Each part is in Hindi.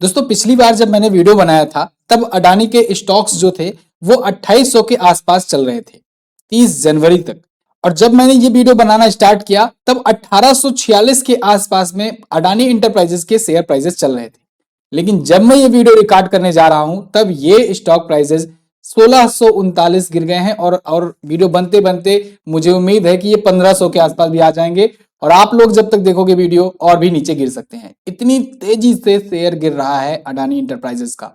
दोस्तों पिछली बार जब मैंने वीडियो बनाया था तब अडानी के स्टॉक्स जो थे वो 2800 के आसपास चल रहे थे 30 जनवरी तक। और जब मैंने ये वीडियो बनाना स्टार्ट किया तब 1846 के आसपास में अडानी इंटरप्राइजेस के शेयर प्राइसेस चल रहे थे। लेकिन जब मैं ये वीडियो रिकॉर्ड करने जा रहा हूं तब ये स्टॉक प्राइसेस 1639 गिर गए हैं और वीडियो बनते बनते मुझे उम्मीद है कि ये 1500 के आसपास भी आ जाएंगे। और आप लोग जब तक देखोगे वीडियो और भी नीचे गिर सकते हैं, इतनी तेजी से शेयर गिर रहा है अडानी इंटरप्राइजेस का।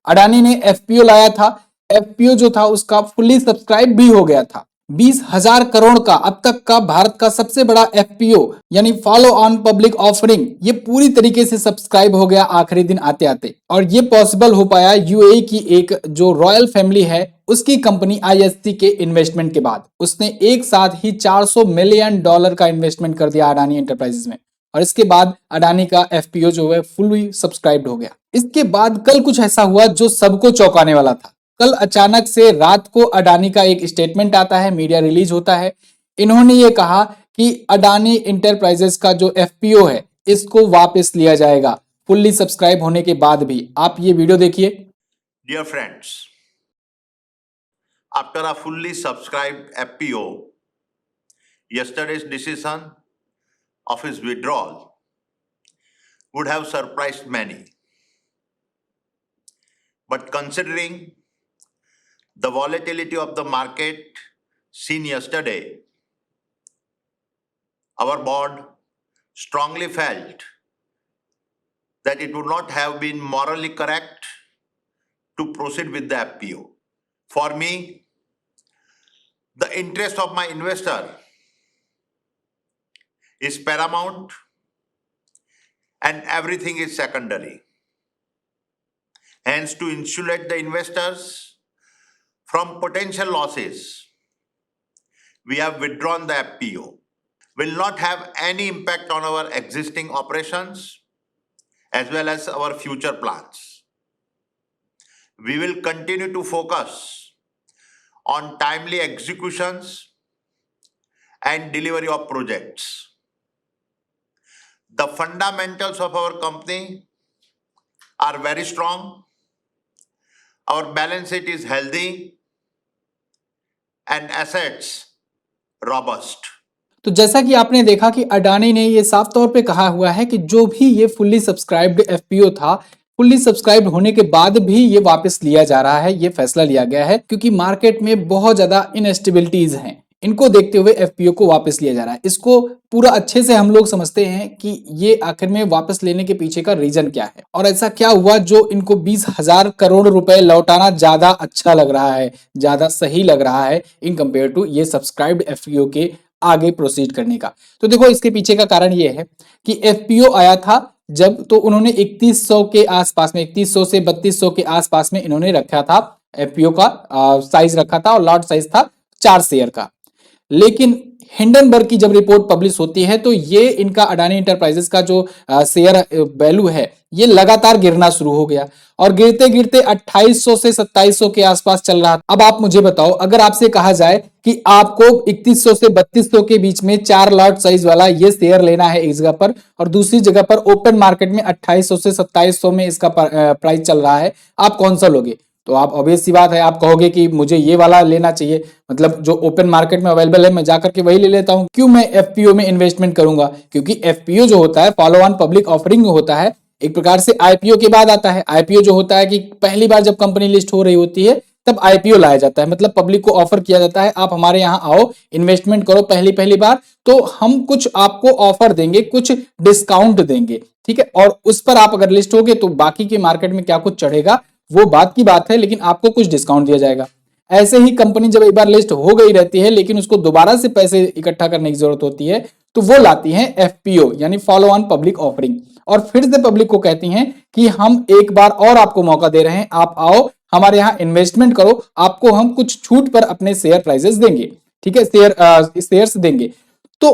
अडानी ने एफपीओ लाया था, एफपीओ जो था उसका फुल्ली सब्सक्राइब भी हो गया था। 20,000 करोड़ का अब तक का भारत का सबसे बड़ा एफपीओ यानी फॉलो ऑन पब्लिक ऑफरिंग ये पूरी तरीके से सब्सक्राइब हो गया आखिरी दिन आते आते। और ये पॉसिबल हो पाया यूएई की एक जो रॉयल फैमिली है उसकी कंपनी आईएससी के इन्वेस्टमेंट के बाद। उसने एक साथ ही $400 मिलियन का इन्वेस्टमेंट कर दिया अडानी एंटरप्राइजेस में। और इसके बाद अडानी का एफपीओ जो है फुल्ली सब्सक्राइब्ड हो गया। इसके बाद कल कुछ ऐसा हुआ जो सबको चौंकाने वाला था। कल अचानक से रात को अडानी का एक स्टेटमेंट आता है, मीडिया रिलीज होता है। इन्होंने ये कहा कि अडानी इंटरप्राइजेस का जो एफपीओ है इसको वापस लिया जाएगा फुल्ली सब्सक्राइब होने के बाद भी। आप ये वीडियो देखिए। Dear friends, after a fully subscribed FPO, yesterday's decision of his withdrawal would have surprised many. But considering the volatility of the market seen yesterday, our board strongly felt that it would not have been morally correct to proceed with the FPO. For me, the interest of my investor is paramount and everything is secondary. Hence, to insulate the investors from potential losses, we have withdrawn the FPO. Will not have any impact on our existing operations as well as our future plans. We will continue to focus on timely executions and delivery of projects. The fundamentals of our company are very strong. Our balance sheet is healthy and assets robust. तो जैसा कि आपने देखा कि अडानी ने ये साफ तौर पे कहा हुआ है कि जो भी ये फुल्ली सब्सक्राइब्ड एफपीओ था, फुल्ली सब्सक्राइब्ड होने के बाद भी ये वापस लिया जा रहा है। ये फैसला लिया गया है क्योंकि मार्केट में बहुत ज्यादा इनस्टेबिलिटीज हैं। इनको देखते हुए एफपीओ को वापस लिया जा रहा है। इसको पूरा अच्छे से हम लोग समझते हैं कि ये आखिर में वापस लेने के पीछे का रीजन क्या है और ऐसा क्या हुआ जो इनको 20,000 करोड़ रुपए लौटाना ज्यादा अच्छा लग रहा है, ज्यादा सही लग रहा है इन कंपेयर टू ये सब्सक्राइब्ड एफपीओ के आगे प्रोसीड करने का। तो देखो इसके पीछे का कारण ये है कि एफपीओ आया था जब, तो उन्होंने 3100 के आसपास में, 3100 से 3200 के आसपास में इन्होंने रखा था एफपीओ का साइज रखा था और लॉट साइज था 4 शेयर का। लेकिन हिंडनबर्ग की जब रिपोर्ट पब्लिश होती है तो ये इनका अडानी इंटरप्राइजेस का जो शेयर वैल्यू है ये लगातार गिरना शुरू हो गया और गिरते गिरते 2800 से 2700 के आसपास चल रहा था। अब आप मुझे बताओ, अगर आपसे कहा जाए कि आपको 3100 से 3200 के बीच में 4 लॉट साइज वाला ये शेयर लेना है एक जगह पर और दूसरी जगह पर ओपन मार्केट में 2800 से 2700 में इसका प्राइस चल रहा है, आप कौन सा लोगे? तो आप ऑब्वियस सी बात है, आप कहोगे कि मुझे ये वाला लेना चाहिए, मतलब जो ओपन मार्केट में अवेलेबल है मैं जाकर के वही ले लेता हूं। क्यों मैं एफपीओ में इन्वेस्टमेंट करूंगा? क्योंकि एफपीओ जो होता है फॉलो ऑन पब्लिक ऑफरिंग होता है, एक प्रकार से आईपीओ के बाद आता है। आईपीओ जो होता है कि पहली बार जब कंपनी लिस्ट हो रही होती है तब आईपीओ लाया जाता है, मतलब पब्लिक को ऑफर किया जाता है आप हमारे यहाँ आओ, इन्वेस्टमेंट करो पहली बार, तो हम कुछ आपको ऑफर देंगे, कुछ डिस्काउंट देंगे, ठीक है। और उस पर आप अगर लिस्ट होगे तो बाकी के मार्केट में क्या कुछ चढ़ेगा वो बात की बात है, लेकिन आपको कुछ डिस्काउंट दिया जाएगा। ऐसे ही कंपनी जब एक बार लिस्ट हो गई रहती है लेकिन उसको दोबारा से पैसे इकट्ठा करने की जरूरत होती है तो वो लाती हैं एफपीओ यानी फॉलो ऑन पब्लिक ऑफरिंग, और फिर से पब्लिक को कहती हैं कि हम एक बार और आपको मौका दे रहे हैं, आप आओ हमारे यहाँ इन्वेस्टमेंट करो, आपको हम कुछ छूट पर अपने शेयर प्राइजेस देंगे, ठीक है, शेयर्स देंगे। तो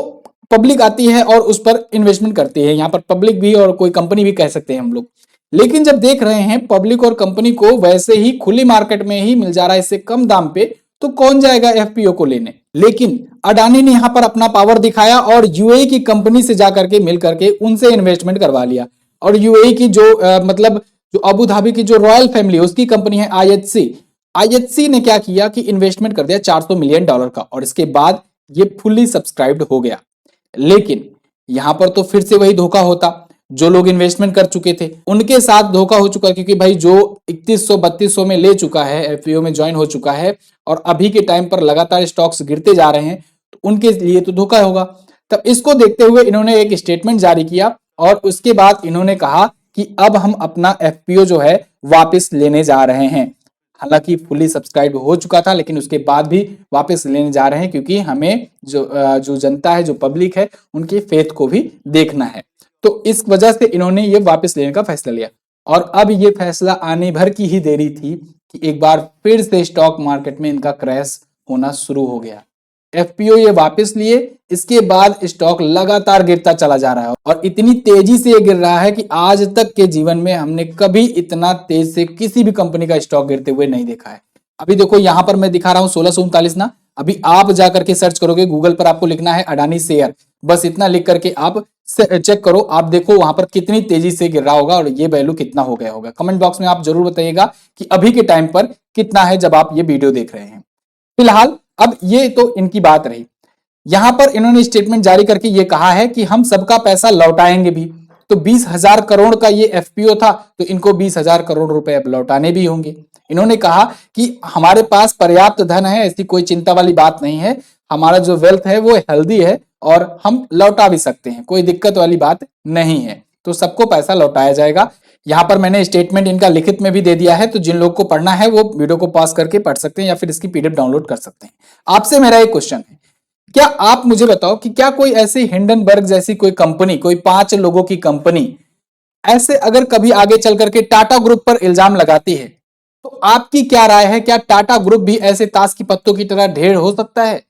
पब्लिक आती है और उस पर इन्वेस्टमेंट करती है। यहाँ पर पब्लिक भी और कोई कंपनी भी कह सकते हैं हम लोग। लेकिन जब देख रहे हैं पब्लिक और कंपनी को वैसे ही खुली मार्केट में ही मिल जा रहा है इससे कम दाम पे, तो कौन जाएगा एफपीओ को लेने? लेकिन अडानी ने यहां पर अपना पावर दिखाया और यूएई की कंपनी से जाकर के मिल करके उनसे इन्वेस्टमेंट करवा लिया। और यूएई की जो मतलब जो अबू धाबी की जो रॉयल फैमिली है उसकी कंपनी है आईएचसी ने क्या किया कि इन्वेस्टमेंट कर दिया $400 मिलियन का, और इसके बाद ये फुल्ली सब्सक्राइब्ड हो गया। लेकिन यहां पर तो फिर से वही धोखा होता, जो लोग इन्वेस्टमेंट कर चुके थे उनके साथ धोखा हो चुका, क्योंकि भाई जो 3100-3200 में ले चुका है, एफपीओ में ज्वाइन हो चुका है और अभी के टाइम पर लगातार स्टॉक्स गिरते जा रहे हैं, तो उनके लिए तो धोखा होगा। तब इसको देखते हुए इन्होंने एक स्टेटमेंट जारी किया और उसके बाद इन्होंने कहा कि अब हम अपना एफपीओ जो है वापस लेने जा रहे हैं। हालांकि फुली सब्सक्राइब हो चुका था, लेकिन उसके बाद भी वापस लेने जा रहे हैं, क्योंकि हमें जो जनता है, जो पब्लिक है, उनकी फेथ को भी देखना है। तो इस वजह से इन्होंने ये वापस लेने का फैसला लिया। और अब ये फैसला आने भर की ही देरी थी कि एक बार फिर से स्टॉक मार्केट में इनका क्रैश होना शुरू हो गया। एफपीओ ये वापस लिए, इसके बाद स्टॉक लगातार गिरता चला जा रहा है और इतनी तेजी से ये गिर रहा है कि आज तक के जीवन में हमने कभी इतना तेज से किसी भी कंपनी का स्टॉक गिरते हुए नहीं देखा है। अभी देखो यहां पर मैं दिखा रहा हूं 1639 ना, अभी आप जाकर के सर्च करोगे गूगल पर, आपको लिखना है अडानी शेयर, बस इतना लिख करके आप चेक करो, आप देखो वहां पर कितनी तेजी से गिर रहा होगा और ये वैल्यू कितना हो गया होगा। कमेंट बॉक्स में आप जरूर बताइएगा कि अभी के टाइम पर कितना है जब आप ये वीडियो देख रहे हैं। फिलहाल अब ये तो इनकी बात रही। यहां पर इन्होंने स्टेटमेंट जारी करके ये कहा है कि हम सबका पैसा लौटाएंगे भी। तो 20,000 करोड़ का ये एफपीओ था, तो इनको 20,000 करोड़ रुपए अब लौटाने भी होंगे। इन्होंने कहा कि हमारे पास पर्याप्त धन है, ऐसी कोई चिंता वाली बात नहीं है, हमारा जो वेल्थ है वो हेल्दी है और हम लौटा भी सकते हैं, कोई दिक्कत वाली बात नहीं है। तो सबको पैसा लौटाया जाएगा। यहां पर मैंने स्टेटमेंट इनका लिखित में भी दे दिया है, तो जिन लोग को पढ़ना है वो वीडियो को पॉज करके पढ़ सकते हैं या फिर इसकी पीडीएफ डाउनलोड कर सकते हैं। आपसे मेरा एक क्वेश्चन है, क्या आप मुझे बताओ कि क्या कोई ऐसी हिंडनबर्ग जैसी कोई कंपनी, कोई 5 लोगों की कंपनी ऐसे अगर कभी आगे चल करके टाटा ग्रुप पर इल्जाम लगाती है, तो आपकी क्या राय है? क्या टाटा ग्रुप भी ऐसे ताश की पत्तों की तरह ढेर हो सकता है?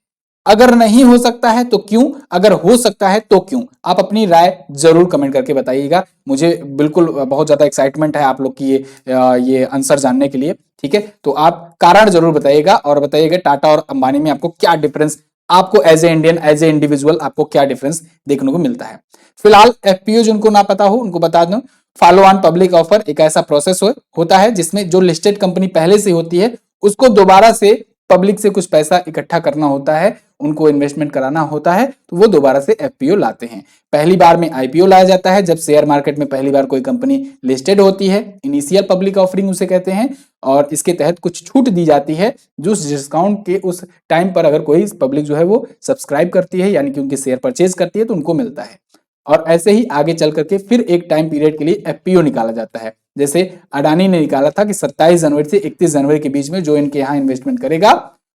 अगर नहीं हो सकता है तो क्यों? अगर हो सकता है तो क्यों? आप अपनी राय जरूर कमेंट करके बताइएगा। मुझे बिल्कुल बहुत ज्यादा एक्साइटमेंट है आप लोग की ये आंसर जानने के लिए। ठीक है, तो आप कारण जरूर बताइएगा और बताइएगा टाटा और अंबानी में आपको क्या डिफरेंस, आपको as a Indian, as a individual आपको क्या डिफरेंस देखने को मिलता है। फिलहाल एफपीओ जिनको ना पता हो उनको बता दूं, फॉलो ऑन पब्लिक ऑफर एक ऐसा प्रोसेस होता है जिसमें जो लिस्टेड कंपनी पहले से होती है उसको दोबारा से पब्लिक से कुछ पैसा इकट्ठा करना होता है, उनको इन्वेस्टमेंट कराना होता है, तो वो दोबारा से एफपीओ लाते हैं। पहली बार में आईपीओ लाया जाता है जब शेयर मार्केट में पहली बार कोई कंपनी लिस्टेड होती है, इनिशियल पब्लिक ऑफरिंग उसे कहते हैं, और इसके तहत कुछ छूट दी जाती है जो डिस्काउंट के उस टाइम पर अगर कोई पब्लिक जो है वो सब्सक्राइब करती है, यानी कि उनके शेयर परचेज करती है, तो उनको मिलता है। और ऐसे ही आगे चल करके फिर एक टाइम पीरियड के लिए एफपीओ निकाला जाता है। जैसे अडानी ने निकाला था कि 27 जनवरी से 31 जनवरी के बीच में जो इनके यहाँ इन्वेस्टमेंट करेगा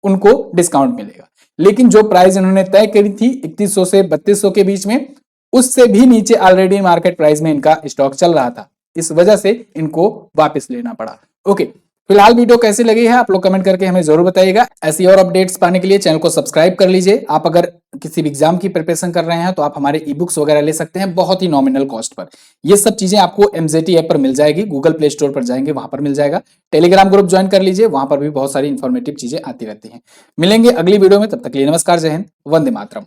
उनको डिस्काउंट मिलेगा। लेकिन जो प्राइस इन्होंने तय करी थी 3100 से 3200 के बीच में, उससे भी नीचे ऑलरेडी मार्केट प्राइस में इनका स्टॉक चल रहा था, इस वजह से इनको वापस लेना पड़ा। ओके, फिलहाल वीडियो कैसी लगी है आप लोग कमेंट करके हमें जरूर बताइएगा। ऐसी और अपडेट्स पाने के लिए चैनल को सब्सक्राइब कर लीजिए। आप अगर किसी भी एग्जाम की प्रिपरेशन कर रहे हैं तो आप हमारे ई बुक्स वगैरह ले सकते हैं बहुत ही नॉमिनल कॉस्ट पर। ये सब चीजें आपको एमजेटी ऐप पर मिल जाएगी, गूगल प्ले स्टोर पर जाएंगे वहां पर मिल जाएगा। टेलीग्राम ग्रुप ज्वाइन कर लीजिए, वहां पर भी बहुत सारी इंफॉर्मेटिव चीजें आती रहती हैं। मिलेंगे अगली वीडियो में, तब तक के लिए नमस्कार, जय हिंद, वंदे मातरम।